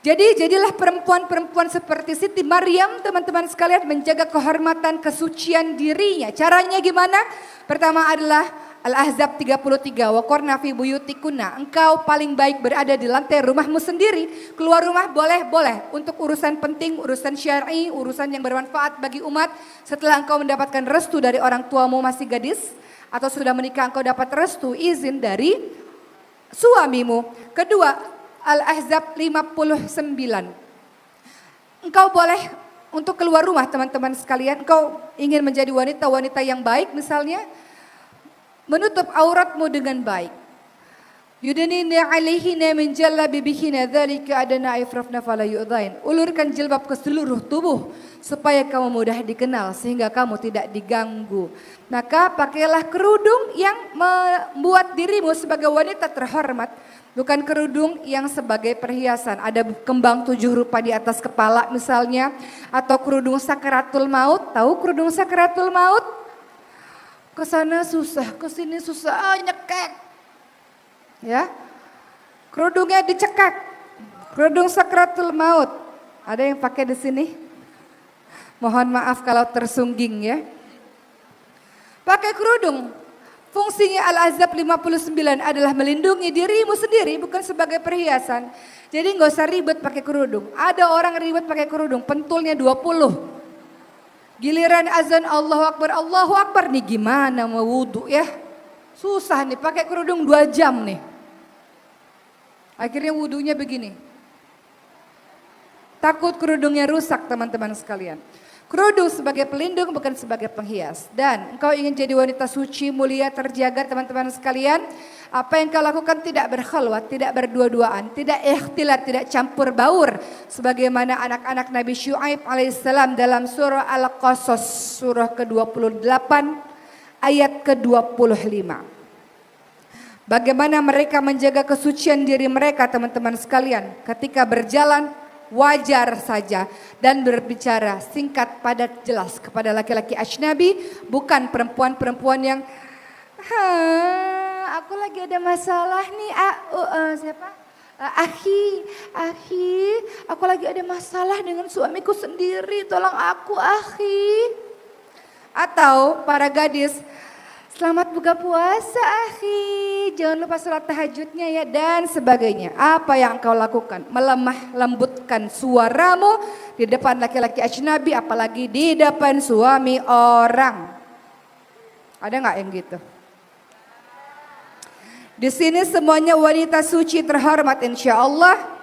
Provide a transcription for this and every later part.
Jadi jadilah perempuan-perempuan seperti Siti Maryam, teman-teman sekalian, menjaga kehormatan kesucian dirinya. Caranya gimana? Pertama adalah Al-Ahzab 33, waqarna fi buyutikunna. Engkau paling baik berada di lantai rumahmu sendiri. Keluar rumah boleh. Untuk urusan penting, urusan syar'i, urusan yang bermanfaat bagi umat. Setelah engkau mendapatkan restu dari orang tuamu masih gadis, atau sudah menikah engkau dapat restu, izin dari suamimu. Kedua, Al-Ahzab 59. Engkau boleh untuk keluar rumah teman-teman sekalian. Engkau ingin menjadi wanita-wanita yang baik misalnya. Menutup auratmu dengan baik. Yudnina alaihina min jallabibihina dzalika adana ifrafna fala yu'dhain. Ulurkan jilbab ke seluruh tubuh supaya kamu mudah dikenal sehingga kamu tidak diganggu. Maka pakailah kerudung yang membuat dirimu sebagai wanita terhormat. Bukan kerudung yang sebagai perhiasan. Ada kembang 7 rupa di atas kepala misalnya. Atau kerudung sakaratul maut. Tahu kerudung sakaratul maut? Kesana susah, kesini susah, nyekek. Ya, kerudungnya dicekak. Kerudung sakaratul maut. Ada yang pakai di sini? Mohon maaf kalau tersungging ya. Pakai kerudung. Fungsinya Al-Ahzab 59 adalah melindungi dirimu sendiri, bukan sebagai perhiasan. Jadi nggak usah ribet pakai kerudung. Ada orang ribet pakai kerudung, pentulnya 20. Giliran azan Allahu Akbar nih gimana mau wudhu ya. Susah nih pakai kerudung 2 jam nih. Akhirnya wudhunya begini. Takut kerudungnya rusak teman-teman sekalian. Kerudung sebagai pelindung bukan sebagai penghias. Dan engkau ingin jadi wanita suci, mulia, terjaga teman-teman sekalian. Apa yang kau lakukan tidak berkhalwat, tidak berdua-duaan, tidak ikhtilat, tidak campur baur. Sebagaimana anak-anak Nabi Syuaib alaihissalam dalam surah Al-Qasas surah ke-28 ayat ke-25. Bagaimana mereka menjaga kesucian diri mereka teman-teman sekalian. Ketika berjalan wajar saja dan berbicara singkat padat jelas kepada laki-laki ajnabi, bukan perempuan-perempuan yang aku lagi ada masalah nih siapa? Akhi, aku lagi ada masalah dengan suamiku sendiri, tolong aku akhi. Atau para gadis, selamat buka puasa akhi, jangan lupa sholat tahajudnya ya dan sebagainya. Apa yang engkau lakukan? Melemah lembutkan suaramu di depan laki-laki ajnabi, apalagi di depan suami orang. Ada nggak yang gitu? Di sini semuanya wanita suci terhormat insya Allah.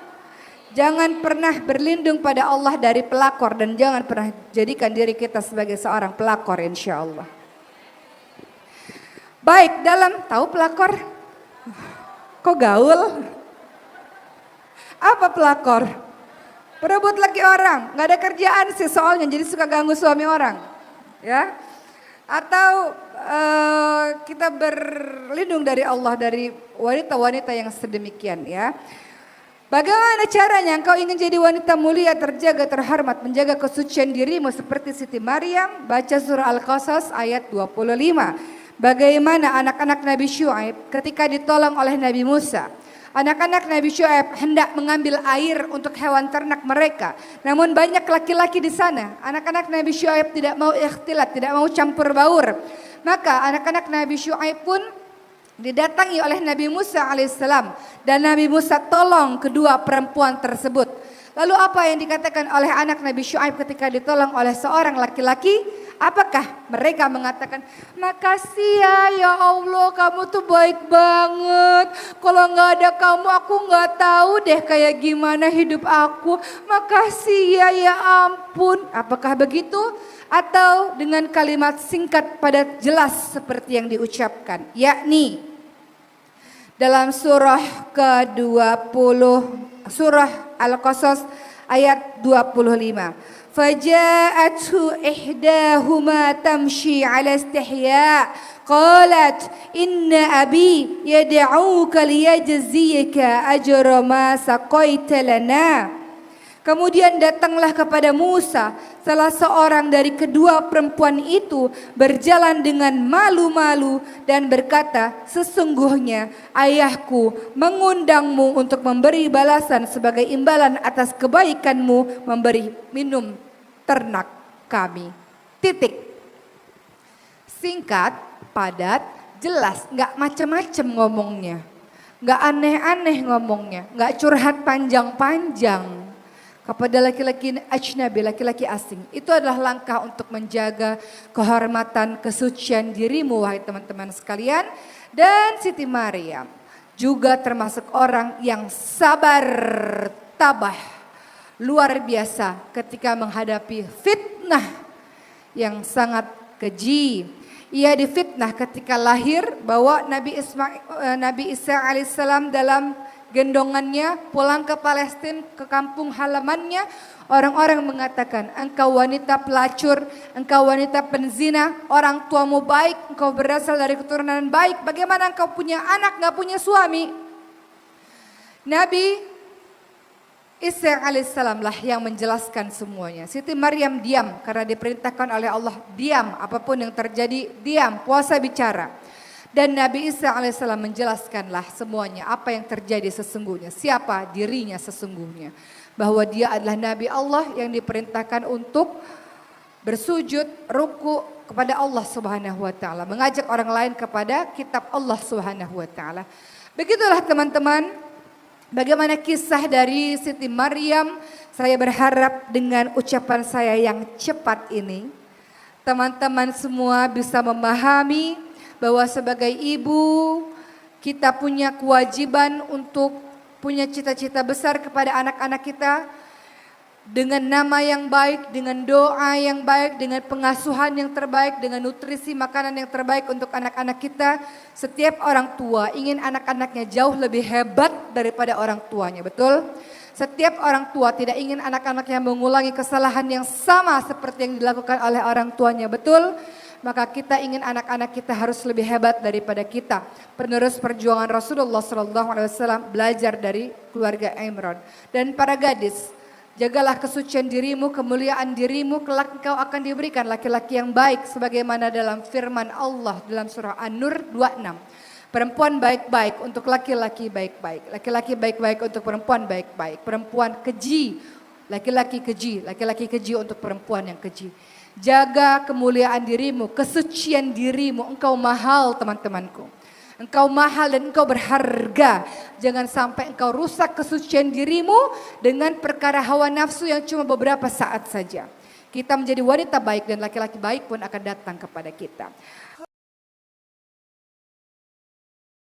Jangan pernah berlindung pada Allah dari pelakor dan jangan pernah jadikan diri kita sebagai seorang pelakor insya Allah. Baik, dalam tahu pelakor? Kok gaul? Apa pelakor? Perebut laki orang, nggak ada kerjaan sih soalnya, jadi suka ganggu suami orang, ya? Atau kita berlindung dari Allah dari wanita-wanita yang sedemikian, ya? Bagaimana caranya engkau ingin jadi wanita mulia, terjaga, terhormat, menjaga kesucian dirimu seperti Siti Maryam? Baca surah Al-Qasas ayat 25. Bagaimana anak-anak Nabi Syuaib ketika ditolong oleh Nabi Musa. Anak-anak Nabi Syuaib hendak mengambil air untuk hewan ternak mereka. Namun banyak laki-laki di sana. Anak-anak Nabi Syuaib tidak mau ikhtilat, tidak mau campur baur. Maka anak-anak Nabi Syuaib pun didatangi oleh Nabi Musa alaihissalam. Dan Nabi Musa tolong kedua perempuan tersebut. Lalu apa yang dikatakan oleh anak Nabi Syuaib ketika ditolong oleh seorang laki-laki? Apakah mereka mengatakan, makasih ya Allah kamu tuh baik banget. Kalau nggak ada kamu aku nggak tahu deh kayak gimana hidup aku. Makasih ya ampun. Apakah begitu? Atau dengan kalimat singkat padat jelas seperti yang diucapkan. Yakni dalam surah ke-20, surah Al-Qasas ayat 25. فجاءته إحداهما تمشي على استحياء قالت إن أبي يدعوك ليجزيك أجر ما سقيت لنا Kemudian datanglah kepada Musa salah seorang dari kedua perempuan itu berjalan dengan malu-malu dan berkata, sesungguhnya ayahku mengundangmu untuk memberi balasan sebagai imbalan atas kebaikanmu memberi minum ternak kami. Titik. Singkat, padat, jelas, nggak macam-macam ngomongnya. Nggak aneh-aneh ngomongnya, nggak curhat panjang-panjang. Kepada laki-laki ajnabi, laki-laki asing. Itu adalah langkah untuk menjaga kehormatan, kesucian dirimu wahai teman-teman sekalian. Dan Siti Maryam juga termasuk orang yang sabar, tabah, luar biasa ketika menghadapi fitnah yang sangat keji. Ia difitnah ketika lahir bahwa Nabi Isa alaihissalam dalam gendongannya pulang ke Palestina, ke kampung halamannya. Orang-orang mengatakan, engkau wanita pelacur, engkau wanita penzina, orang tuamu baik, engkau berasal dari keturunan baik, bagaimana engkau punya anak gak punya suami? Nabi Isa alaihissalam lah yang menjelaskan semuanya. Siti Maryam diam karena diperintahkan oleh Allah, diam, apapun yang terjadi diam, puasa bicara. Dan Nabi Isa alaihissalam menjelaskanlah semuanya apa yang terjadi sesungguhnya. Siapa dirinya sesungguhnya. Bahwa dia adalah Nabi Allah yang diperintahkan untuk bersujud, ruku kepada Allah subhanahu wa ta'ala. Mengajak orang lain kepada kitab Allah subhanahu wa ta'ala. Begitulah teman-teman bagaimana kisah dari Siti Maryam. Saya berharap dengan ucapan saya yang cepat ini, teman-teman semua bisa memahami bahwa sebagai ibu kita punya kewajiban untuk punya cita-cita besar kepada anak-anak kita. Dengan nama yang baik, dengan doa yang baik, dengan pengasuhan yang terbaik, dengan nutrisi makanan yang terbaik untuk anak-anak kita. Setiap orang tua ingin anak-anaknya jauh lebih hebat daripada orang tuanya, betul? Setiap orang tua tidak ingin anak-anaknya mengulangi kesalahan yang sama seperti yang dilakukan oleh orang tuanya, betul? Maka kita ingin anak-anak kita harus lebih hebat daripada kita. Penerus perjuangan Rasulullah SAW belajar dari keluarga Imran. Dan para gadis, jagalah kesucian dirimu, kemuliaan dirimu, kelak engkau akan diberikan laki-laki yang baik. Sebagaimana dalam firman Allah dalam surah An-Nur 26. Perempuan baik-baik untuk laki-laki baik-baik. Laki-laki baik-baik untuk perempuan baik-baik. Perempuan keji, laki-laki keji untuk perempuan yang keji. Jaga kemuliaan dirimu, kesucian dirimu. Engkau mahal teman-temanku. Engkau mahal dan engkau berharga. Jangan sampai engkau rusak kesucian dirimu dengan perkara hawa nafsu yang cuma beberapa saat saja. Kita menjadi wanita baik dan laki-laki baik pun akan datang kepada kita.